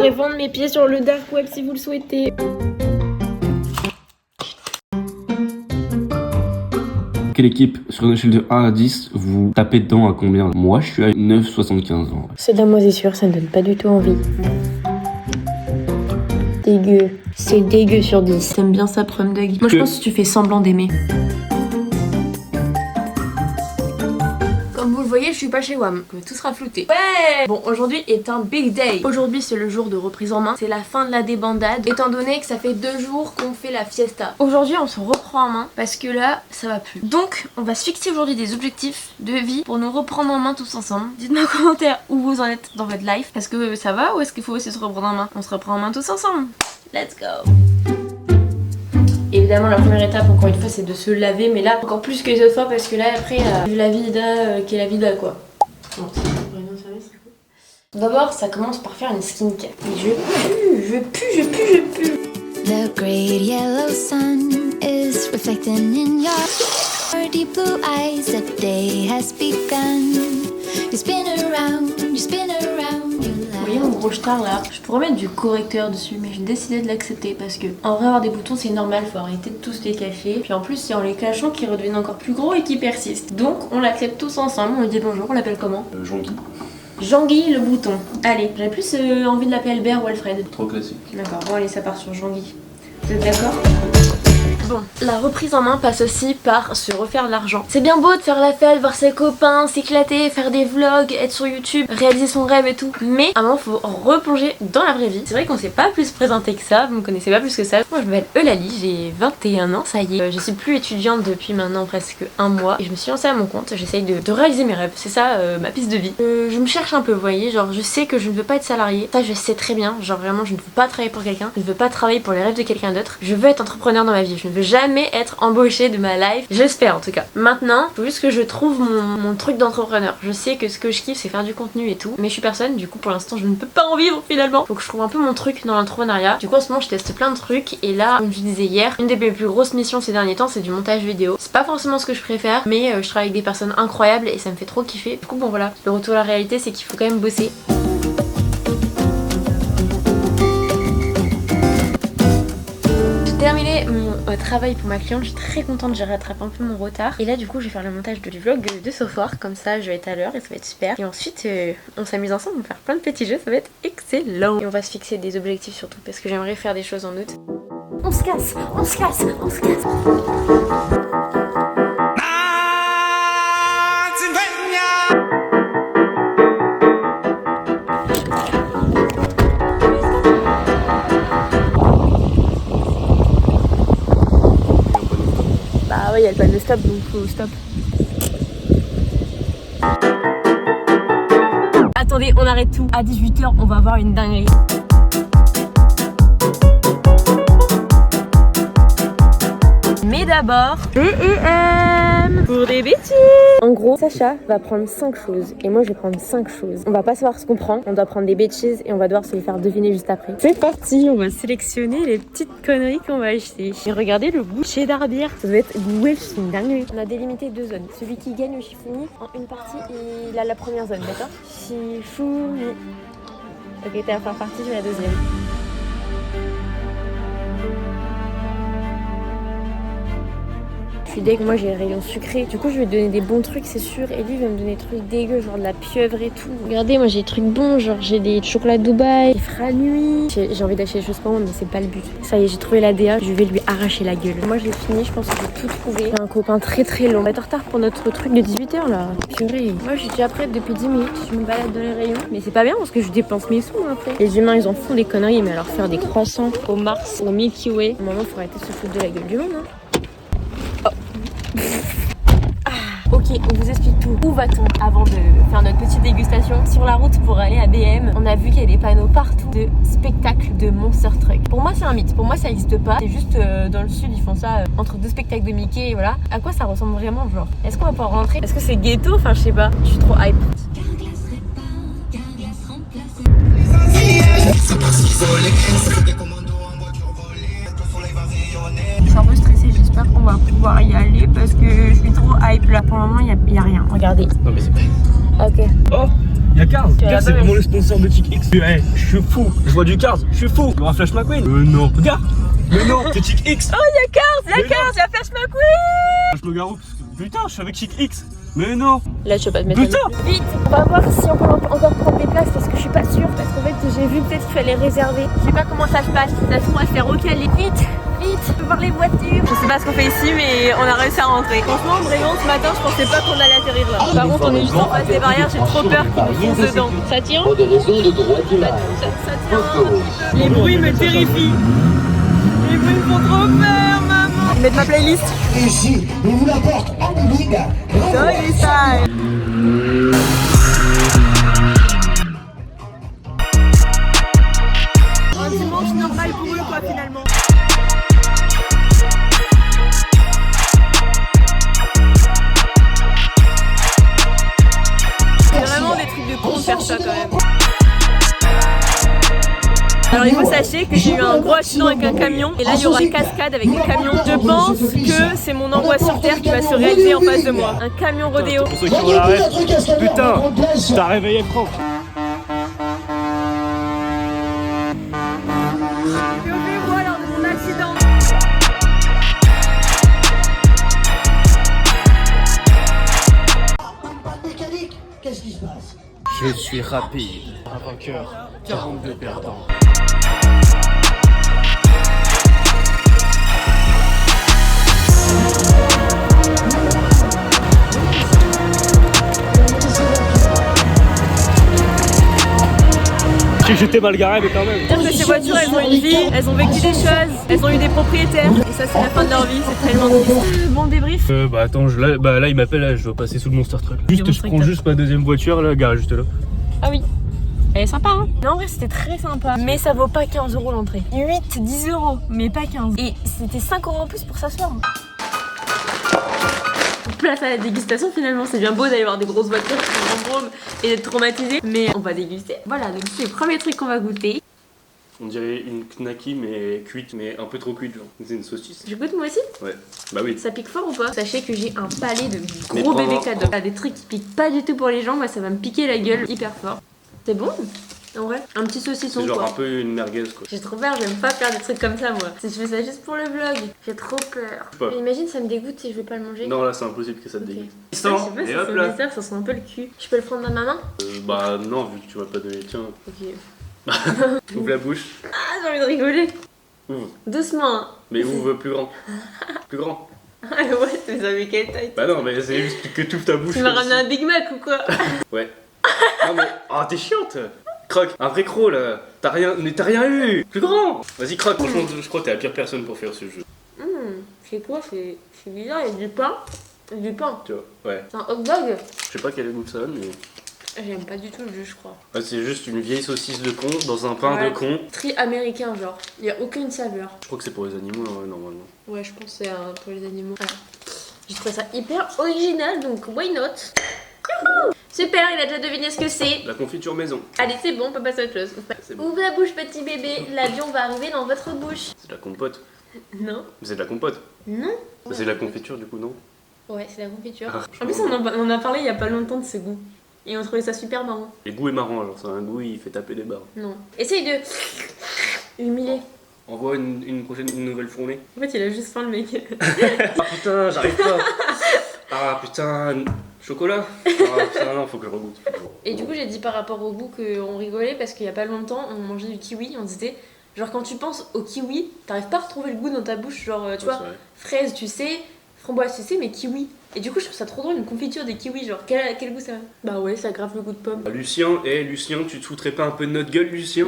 pourrais vendre mes pieds sur le dark web si vous le souhaitez. Quelle équipe, sur une échelle de 1 à 10, vous tapez dedans à combien? Moi, je suis à 9,75 ans. C'est de la moisissure, ça ne donne pas du tout envie. Dégueu. C'est dégueu sur 10. T'aimes bien ça, Prum Dog? Moi, je pense que tu fais semblant d'aimer. Comme vous le voyez, je suis pas chez WAM. Tout sera flouté. Ouais! Bon, aujourd'hui est un big day. Aujourd'hui, c'est le jour de reprise en main. C'est la fin de la débandade. Étant donné que ça fait 2 jours qu'on fait la fiesta. Aujourd'hui, on se reprend en main parce que là, ça va plus. Donc, on va se fixer aujourd'hui des objectifs de vie pour nous reprendre en main tous ensemble. Dites-moi en commentaire où vous en êtes dans votre life. Est-ce que ça va ou est-ce qu'il faut aussi se reprendre en main? On se reprend en main tous ensemble. Let's go! Évidemment, la première étape, encore une fois, c'est de se laver, mais là, encore plus que les autres fois, parce que là, après, la vida qui est la vida, quoi. Non, c'est pas vraiment sérieux, c'est cool. D'abord, ça commence par faire une skincare. Et je pue. The great yellow sun is reflecting in your deep blue eyes. The day has begun. You spin around, Vous voyez mon gros star là? Je pourrais mettre du correcteur dessus, mais j'ai décidé de l'accepter parce que en vrai, avoir des boutons c'est normal, faut arrêter de tous les cacher. Puis en plus, c'est en les cachant qu'ils redeviennent encore plus gros et qu'ils persistent. Donc on l'accepte tous ensemble, on lui dit bonjour, on l'appelle comment? Jean-Guy. Jean-Guy le bouton. Allez, j'avais plus envie de l'appeler Albert ou Alfred. Trop classique. D'accord, bon allez, ça part sur Jean-Guy. Vous êtes d'accord? Bon, la reprise en main passe aussi par se refaire de l'argent. C'est bien beau de faire la fête, voir ses copains, s'éclater, faire des vlogs, être sur YouTube, réaliser son rêve et tout. Mais à un moment, faut replonger dans la vraie vie. C'est vrai qu'on s'est pas plus présenté que ça, vous me connaissez pas plus que ça. Moi, je m'appelle Eulalie, j'ai 21 ans, ça y est. Je suis plus étudiante depuis maintenant presque un mois. Et je me suis lancée à mon compte, j'essaye de réaliser mes rêves. C'est ça, ma piste de vie. Je me cherche un peu, vous voyez, genre je sais que je ne veux pas être salariée. Ça, je sais très bien, genre vraiment, je ne veux pas travailler pour quelqu'un. Je ne veux pas travailler pour les rêves de quelqu'un d'autre. Je veux être entrepreneur dans ma vie, je ne veux jamais être embauchée de ma life, j'espère en tout cas. Maintenant, il faut juste que je trouve mon truc d'entrepreneur. Je sais que ce que je kiffe c'est faire du contenu et tout, mais je suis personne, du coup pour l'instant je ne peux pas en vivre finalement. Faut que je trouve un peu mon truc dans l'entrepreneuriat. Du coup en ce moment je teste plein de trucs et là, comme je disais hier, une des mes plus grosses missions ces derniers temps c'est du montage vidéo. C'est pas forcément ce que je préfère, mais je travaille avec des personnes incroyables et ça me fait trop kiffer. Du coup bon voilà, le retour à la réalité c'est qu'il faut quand même bosser. Terminé mon travail pour ma cliente, je suis très contente, j'ai rattrapé un peu mon retard. Et là du coup je vais faire le montage du vlog de ce soir, comme ça je vais être à l'heure et ça va être super. Et ensuite on s'amuse ensemble, on va faire plein de petits jeux, ça va être excellent. Et on va se fixer des objectifs surtout parce que j'aimerais faire des choses en août. On se casse. Bah ouais, il y a le panneau stop donc faut stop. Attendez, on arrête tout. À 18 h, on va voir une dinguerie. Mais d'abord, BEM pour des bêtises. En gros, Sacha va prendre 5 choses et moi je vais prendre 5 choses. On va pas savoir ce qu'on prend, on doit prendre des bêtises et on va devoir se les faire deviner juste après. C'est parti, on va sélectionner les petites conneries qu'on va acheter. Et regardez le goût cheddar bière, ça doit être goût, c'est une dinguerie. On a délimité 2 zones. Celui qui gagne au Shifumi en une partie, il a la première zone, d'accord? Shifumi. Ok, t'es à la première partie, je vais à la deuxième. Dès que moi j'ai le rayon sucré, du coup je vais lui donner des bons trucs c'est sûr, et lui il va me donner des trucs dégueux genre de la pieuvre et tout. Regardez, moi j'ai des trucs bons, genre j'ai des chocolats Dubaï, des Franui. J'ai envie d'acheter des choses pour moi mais c'est pas le but. Ça y est, j'ai trouvé la DA, je vais lui arracher la gueule. Moi j'ai fini, je pense que j'ai tout trouvé. J'ai un copain très long. On va être en retard pour notre truc de 18 h là. Purée. Moi je suis déjà prête depuis 10 minutes, je me balade dans les rayons. Mais c'est pas bien parce que je dépense mes sous après. Les humains ils en font des conneries, mais alors faire des croissants au Mars, au Milky Way, au moment faut arrêter de se foutre de la gueule du monde hein. Ok, on vous explique tout. Où va-t-on avant de faire notre petite dégustation? Sur la route pour aller à BM, on a vu qu'il y a des panneaux partout de spectacles de Monster Truck. Pour moi c'est un mythe, pour moi ça n'existe pas. C'est juste dans le sud ils font ça entre 2 spectacles de Mickey et voilà. À quoi ça ressemble vraiment genre? Est-ce qu'on va pouvoir rentrer? Est-ce que c'est ghetto? Enfin je sais pas, je suis trop hype. Je suis un peu stressée, j'espère qu'on va pouvoir y aller parce que je suis trop hype là. Pour le moment, il y a rien. Regardez. Non mais c'est pas... Ok. Oh, Y'a Cars. Tu as la Cars c'est bonne. vraiment le sponsor de Chick X. Hey, je suis fou. Je vois du Cars, je suis fou. Il y aura Flash McQueen. Non. Regarde. Mais non, c'est Chick X. Oh y'a Cars, la Cars, y'a Flash McQueen. Je me garou. Putain, je suis avec Chick X. Mais non. Là, tu vas pas te mettre. Putain. Vite, on va voir si on peut encore prendre des places parce que je suis pas sûre. Parce qu'en fait, j'ai vu peut-être qu'il fallait réserver. Je sais pas comment ça se passe. Ça se trouve, on va se faire recaler. Vite, je peux voir les voitures. Je sais pas ce qu'on fait ici, mais on a réussi à rentrer. Franchement, vraiment, ce matin, je pensais pas qu'on allait atterrir là. Par contre, on est juste en face des barrières. J'ai trop peur qu'ils nous foncent dedans. Ça tient? Pour des raisons de droit d'image. Ça tient. Les bruits me terrifient. Les bruits me font trop peur, maman. Je vais mettre ma playlist. Ici, on vous l'apporte en ligne. Doggy style. Un dimanche normal pour eux quoi finalement. C'est vraiment des trucs de con de faire ça quand même. Alors il faut sachez que j'ai eu un gros accident avec un camion et là il y aura une cascade avec des camions. Je pense que c'est mon envoi sur terre qui va se réaliser en face de moi. Un camion rodéo. Pour ceux qui vont l'arrêt. Putain, t'as réveillé Franck. Sauvez-moi lors de mon accident. Mécanique, qu'est-ce qui se passe? Je suis rapide. Un vainqueur, 42 perdants. J'étais mal garé, mais quand même. Dire que ces voitures elles ont une vie, elles ont vécu des choses, elles ont eu des propriétaires et ça c'est la fin de leur vie, c'est tellement triste. Bon débrief. Bah attends, là il m'appelle, là, je dois passer sous le Monster Truck. Juste, je prends juste ma deuxième voiture, là, garée juste là. Ah oui. Elle est sympa hein. Non en vrai c'était très sympa. Mais ça vaut pas 15 € l'entrée. 8, 10 €, mais pas 15. Et c'était 5 € en plus pour s'asseoir. Place à la dégustation finalement, c'est bien beau d'aller voir des grosses voitures qui sont en brome et d'être traumatisé. Mais on va déguster. Voilà, donc c'est le premier truc qu'on va goûter. On dirait une knacky mais cuite, mais un peu trop cuite genre. C'est une saucisse. Je goûte moi aussi. Ouais, bah oui. Ça pique fort ou pas? Sachez que j'ai un palais de Mais gros pendant- bébé cadeau. T'as des trucs qui piquent pas du tout pour les gens, moi ça va me piquer la gueule hyper fort. C'est bon? En vrai, un petit saucisson C'est genre quoi. un peu une merguez quoi. J'ai trop peur, j'aime pas faire des trucs comme ça moi. Si je fais ça juste pour le vlog, j'ai trop peur. Pas. Mais imagine ça me dégoûte si je vais pas le manger. Non là c'est impossible que ça te Ok. dégoûte. Je sais pas si Et ça hop se là. mystère, ça sent un peu le cul. Je peux le prendre dans ma main? Bah non vu que tu m'as pas donné. Tiens, Ok. ouvre la bouche. Ah j'ai envie de rigoler. Ouvre. Doucement hein. Mais ouvre plus grand. Plus grand. Ah ouais, mais ça fait quelle taille? Bah non mais c'est juste que tu ouvres ta bouche. Tu m'as comme ramené si- un Big Mac ou quoi? Ouais. Non mais. Oh t'es chiante. Croque, un vrai croc là. T'as rien. Mais t'as rien eu. Plus grand. Vas-y croque, franchement je crois que t'es la pire personne pour faire ce jeu. C'est quoi? C'est bizarre, il y a du pain. Il y a du pain. Tu vois. Ouais. C'est un hot dog? Je sais pas quel goût ça donne mais. J'aime pas du tout le jus, je crois. Ouais, c'est juste une vieille saucisse de con dans un pain Ouais. de con. Tri américain, genre. Il y a aucune saveur. Je crois que c'est pour les animaux ouais, normalement. Ouais, je pense que c'est pour les animaux. Ouais. J'ai trouvé ça hyper original, donc why not? Youhou! Super, il a déjà deviné ce que c'est. La confiture maison. Allez, c'est bon, on peut passer à autre chose. C'est bon. Ouvre la bouche, petit bébé. L'avion va arriver dans votre bouche. C'est de la compote. Non? Mais c'est de la compote. Non? Mais c'est de la confiture du coup non? Ouais, c'est la confiture. Ah, En plus, on a parlé il y a pas longtemps de ce goût. Et on trouvait ça super marrant. Le goût est marrant alors c'est un goût il fait taper des barres. Non. Essaye de humiler. Envoie une nouvelle fournée. En fait, il a juste faim, le mec. Ah putain j'arrive pas. Ah putain chocolat. Ah putain non faut que je regoute. Et du coup, j'ai dit par rapport au goût qu'on rigolait parce qu'il y a pas longtemps, on mangeait du kiwi, on disait, genre quand tu penses au kiwi, t'arrives pas à retrouver le goût dans ta bouche, genre tu vois, fraise, tu sais, framboise, tu sais, mais kiwi. Et du coup, je trouve ça trop drôle, une confiture de kiwi, genre quel goût ça a? Bah ouais, ça grave le goût de pomme. Lucien, Lucien, tu te foutrais pas un peu de notre gueule Lucien?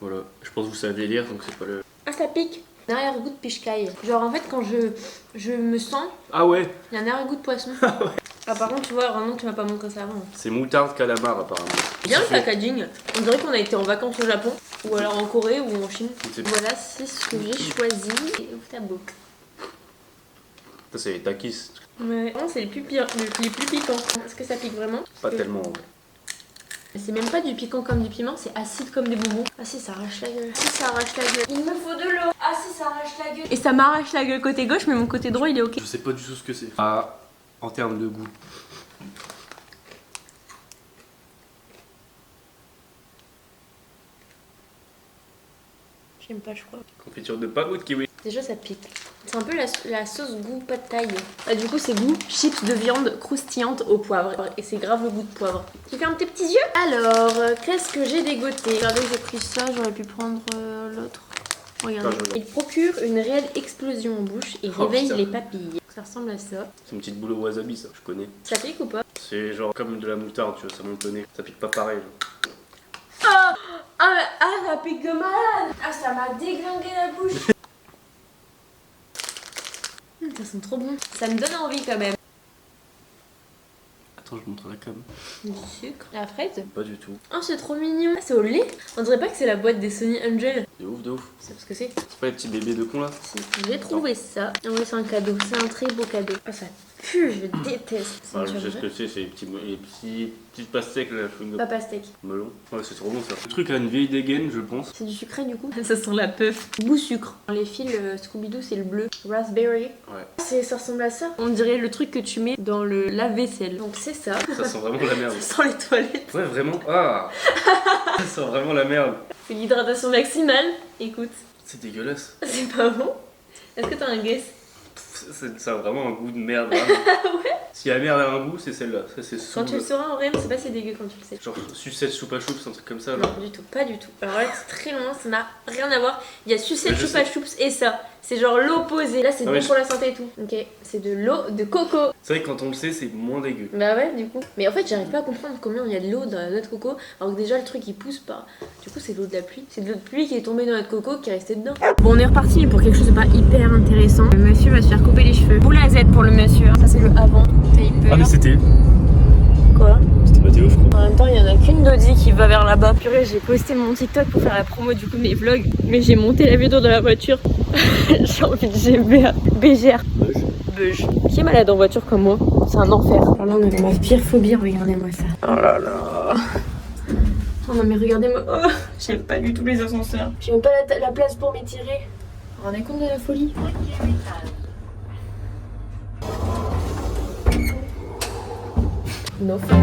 Voilà, je pense que vous savez lire donc c'est pas le... Ah, ça pique! Un arrière-goût de piche-caille. Genre en fait, quand je me sens, Ah ouais, il y a un arrière-goût de poisson. Ah, par contre, tu vois, vraiment, tu m'as pas montré ça avant. c'est moutarde calamar apparemment. Bien le packaging. On dirait qu'on a été en vacances au Japon, ou alors en Corée, ou en Chine. C'est- Voilà, c'est ce que j'ai choisi. Et ouvre ta boucle. Ça c'est les takis. Ouais, vraiment, c'est les plus piquants. Est-ce que ça pique vraiment? Pas tellement en vrai. C'est même pas du piquant comme du piment, c'est acide comme des bonbons. Ah si, ça arrache la gueule. Si, ça arrache la gueule. Il me faut de l'eau. Ah si, ça arrache la gueule. Et ça m'arrache la gueule côté gauche, mais mon côté droit, il est ok. Je sais pas du tout ce que c'est. Ah, en termes de goût. J'aime pas, je crois. Confiture de pavot de kiwi. Déjà, ça pique. C'est un peu la sauce goût pas de taille. Ah, du coup, c'est goût chips de viande croustillante au poivre. Et c'est grave le goût de poivre. Tu fermes tes petits yeux. Alors, qu'est-ce que j'ai dégoté? Regardez, j'ai pris ça, j'aurais pu prendre l'autre. Regardez. Il procure une réelle explosion en bouche et réveille putain. les papilles. Ça ressemble à ça. C'est une petite boule au wasabi, ça, je connais. Ça pique ou pas? C'est genre comme de la moutarde, tu vois, ça monte au nez. Ça pique pas pareil. Genre. Ça pique de malade. Ah, ça m'a déglingué la bouche. Ça sent trop bon. Ça me donne envie quand même. Attends, je montre la cam. Du sucre. La fraise. Pas du tout. Oh, c'est trop mignon. Ah, c'est au lait. On dirait pas que c'est la boîte des Sony Angel. De ouf, de ouf. C'est parce que c'est. C'est pas les petits bébés de con là? Si. J'ai trouvé ça. Ah oui, c'est un cadeau. C'est un très beau cadeau. Ah, ça pue. Je déteste. C'est Ah, une je sais ce que c'est les petites pastèques là, chewing-gum. Papa steak. Melon. Ouais, c'est trop bon ça. Le truc a une vieille dégaine, je pense. C'est du sucré du coup. Ça sent la puff. Goût sucre. Les fils Scooby-Doo, c'est le bleu. Raspberry. Ouais. Ça ressemble à ça. On dirait le truc que tu mets dans le lave-vaisselle. Donc c'est ça. Ça sent vraiment la merde. Ça sent les toilettes. Ouais, vraiment. Ah. Ça sent vraiment la merde. C'est l'hydratation maximale. Écoute. C'est dégueulasse. C'est pas bon. Est-ce que t'as un guess? Ça a vraiment un goût de merde. Ouais. Si la merde a un goût, c'est celle-là. Ça, c'est Quand tu le sauras en vrai, c'est pas si dégueu quand tu le sais. genre sucette choupa choups, un truc comme ça. Là. Non, du tout, pas du tout. Alors là, c'est très loin, ça n'a rien à voir. Il y a sucette Mais je choupa choups et ça. C'est genre l'opposé. Là, c'est Ah bon ouais, pour la santé et tout. Ok, c'est de l'eau de coco. C'est vrai que quand on le sait, c'est moins dégueu. Bah ouais, du coup. Mais en fait, j'arrive pas à comprendre combien il y a de l'eau dans la noix de coco. Alors que déjà, le truc il pousse pas. Du coup, c'est de l'eau de la pluie. C'est de l'eau de pluie qui est tombée dans la noix de coco qui est restée dedans. Bon, on est reparti pour quelque chose de pas hyper intéressant. Le monsieur va se faire couper les cheveux. Boule à Z pour le monsieur. Ça, c'est le avant. Ah, mais c'était Quoi? Mathéo, je crois. En même temps, il y en a qu'une Dodi qui va vers là-bas. Purée, j'ai posté mon TikTok pour faire la promo du coup de mes vlogs. Mais j'ai monté la vidéo dans la voiture. J'ai envie de GBA. BGR. Beuge. Qui est malade en voiture comme moi? C'est un enfer. Alors là, on est dans ma pire phobie. Regardez-moi ça. Oh là là. Oh non, mais regardez-moi. Oh, j'aime pas du tout les ascenseurs. J'ai même pas la place pour m'étirer. Vous vous rendez compte de la folie? No fun.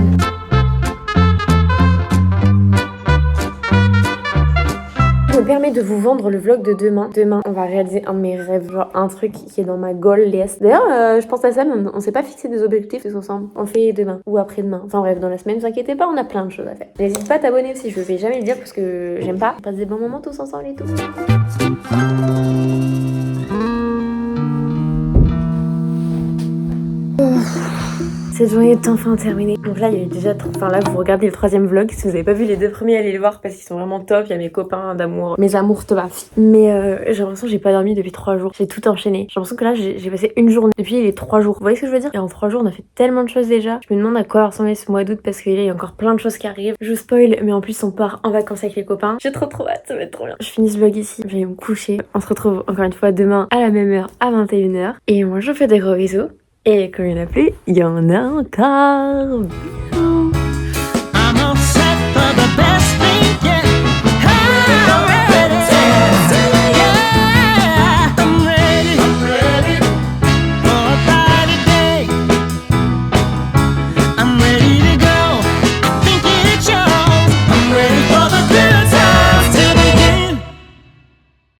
Je me permets de vous vendre le vlog de demain. Demain, on va réaliser un de mes rêves, genre un truc qui est dans ma goal list. D'ailleurs, je pense à ça, mais on s'est pas fixé des objectifs tous ensemble. On le fait demain ou après-demain. Enfin bref, dans la semaine, ne vous inquiétez pas, on a plein de choses à faire. N'hésite pas à t'abonner aussi, je vais jamais le dire parce que j'aime pas. On passe des bons moments tous ensemble et tout. Cette journée est enfin terminée. Donc là, il y a eu déjà enfin là, vous regardez le 3e vlog. Si vous avez pas vu les 2 premiers, allez les voir parce qu'ils sont vraiment top. Il y a mes copains d'amour, mes amours de ma fille. Mais j'ai l'impression que j'ai pas dormi depuis 3 jours. J'ai tout enchaîné. J'ai l'impression que là, j'ai passé une journée depuis les 3 jours. Vous voyez ce que je veux dire? Et en 3 jours, on a fait tellement de choses déjà. Je me demande à quoi va ressembler ce mois d'août parce qu'il y a encore plein de choses qui arrivent. Je vous spoil, mais en plus, on part en vacances avec les copains. J'ai trop hâte, ça va être trop bien. Je finis ce vlog ici. Je vais me coucher. On se retrouve encore une fois demain à la même heure, à 21h. Et moi, je vous fais des gros bisous. Et quand il y en a plus, il y en a encore. Bisous.